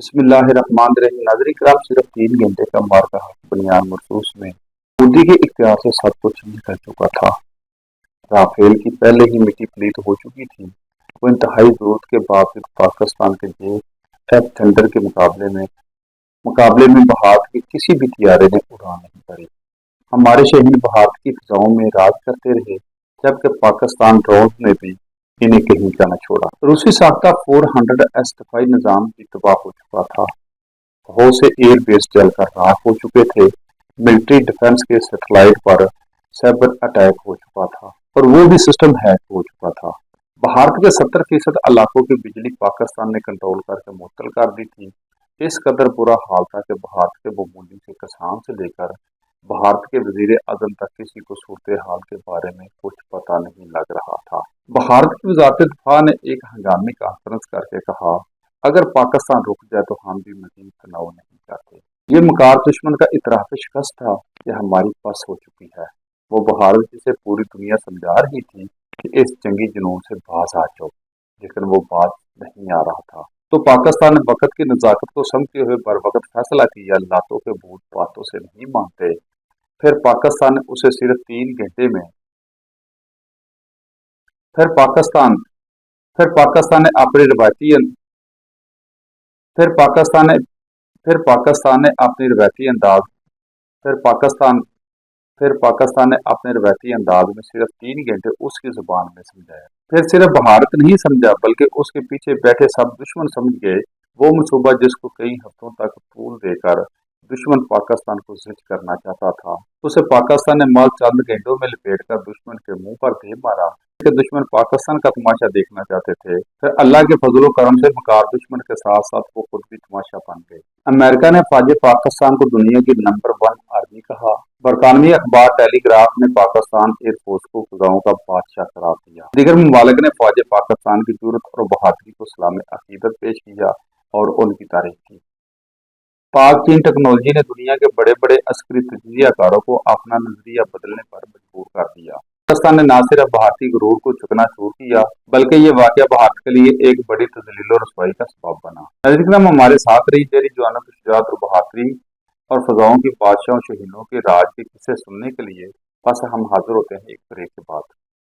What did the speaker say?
بسم اللہ الرحمن الرحیم۔ ناظرین کرام، صرف 3 گھنٹے کا معرکہ بنیان مرصوص میں مودی کے اختیار سے سب کچھ نکل چکا تھا۔ رافیل کی پہلے ہی مٹی پلیت ہو چکی تھی۔ وہ انتہائی ضرورت کے باوجود پاکستان کے J-F تھنڈر کے مقابلے میں بھارت کے کسی بھی طیارے نے اڑان نہیں بھری۔ ہمارے شہین بھارت کی فضاؤں میں راج کرتے رہے، جبکہ پاکستان ڈرونز نے بھی انہیں کہیں کا نہ چھوڑا۔ روسی ساختہ 400S دفاعی نظام بھی تباہ ہو چکا تھا۔ بہت سے ایئر بیس جل کر راکھ ہو چکے تھے۔ ملٹری ڈیفنس کے سیٹلائٹ پر سائبر اٹیک ہو چکا تھا اور وہ بھی سسٹم ہیک ہو چکا تھا۔ بھارت کے 70% علاقوں کی بجلی پاکستان نے کنٹرول کر کے معطل کر دی تھی۔ اس قدر برا حال تھا کہ بھارت کے معمولی سے کسان سے لے کر بھارت کے وزیر اعظم تک کسی کو صورتحال کے بارے میں کچھ پتہ نہیں لگ رہا تھا۔ بھارت کی وزارت دفاع نے ایک ہنگامی کانفرنس کر کے کہا، اگر پاکستان رک جائے تو ہم بھی مزید تناؤ نہیں چاہتے۔ یہ مکار دشمن کا اعتراف شکست تھا کہ ہماری پس ہو چکی ہے۔ وہ بھارت جسے پوری دنیا سمجھا رہی تھی کہ اس جنگی جنون سے باز آ جاؤ، لیکن وہ باز نہیں آ رہا تھا۔ تو پاکستان نے وقت کی نزاکت کو سمجھتے ہوئے بر وقت فیصلہ کیا، لاتوں کے بھوت باتوں سے نہیں مانتے۔ پھر پاکستان نے اسے صرف 3 گھنٹے میں پھر پاکستان نے اپنی روایتی انداز میں صرف 3 گھنٹے اس کی زبان میں سمجھایا۔ پھر صرف بھارت نہیں سمجھا بلکہ اس کے پیچھے بیٹھے سب دشمن سمجھ گئے۔ وہ منصوبہ جس کو کئی ہفتوں تک طول دے کر دشمن پاکستان کو زج کرنا چاہتا تھا، اسے پاکستان نے مال چند گھنٹوں میں لپیٹ کر دشمن کے منہ پر دے مارا کہ دشمن پاکستان کا تماشا دیکھنا چاہتے تھے۔ پھر اللہ کے فضل و کرم سے مکار دشمن کے ساتھ ساتھ وہ خود بھی تماشا بن گئے۔ امریکہ نے فوج پاکستان کو دنیا کی نمبر 1 آرمی کہا۔ برطانوی اخبار ٹیلی گراف نے پاکستان ایئر فورس کو فضاؤں کا بادشاہ قرار دیا۔ دیگر ممالک نے فوج پاکستان کی جرأت اور بہادری کو سلام عقیدت پیش کیا اور ان کی تعریف کی۔ پاک چین ٹیکنالوجی نے دنیا کے بڑے بڑے عسکری تجزیہ کاروں کو اپنا نظریہ بدلنے پر مجبور کر دیا۔ پاکستان نے نہ صرف بھارتی غرور کو چکنا چور کیا بلکہ یہ واقعہ بھارت کے لیے ایک بڑی تذلیل و رسوائی کا سبب بنا۔ ناظرین، ہمارے ساتھ رہی میری جوانوں کی شجاعت اور بہادری اور فضاؤں کی بادشاہوں شہینوں کے راج کے قصے سننے کے لیے۔ بس ہم حاضر ہوتے ہیں ایک بریک کے بعد۔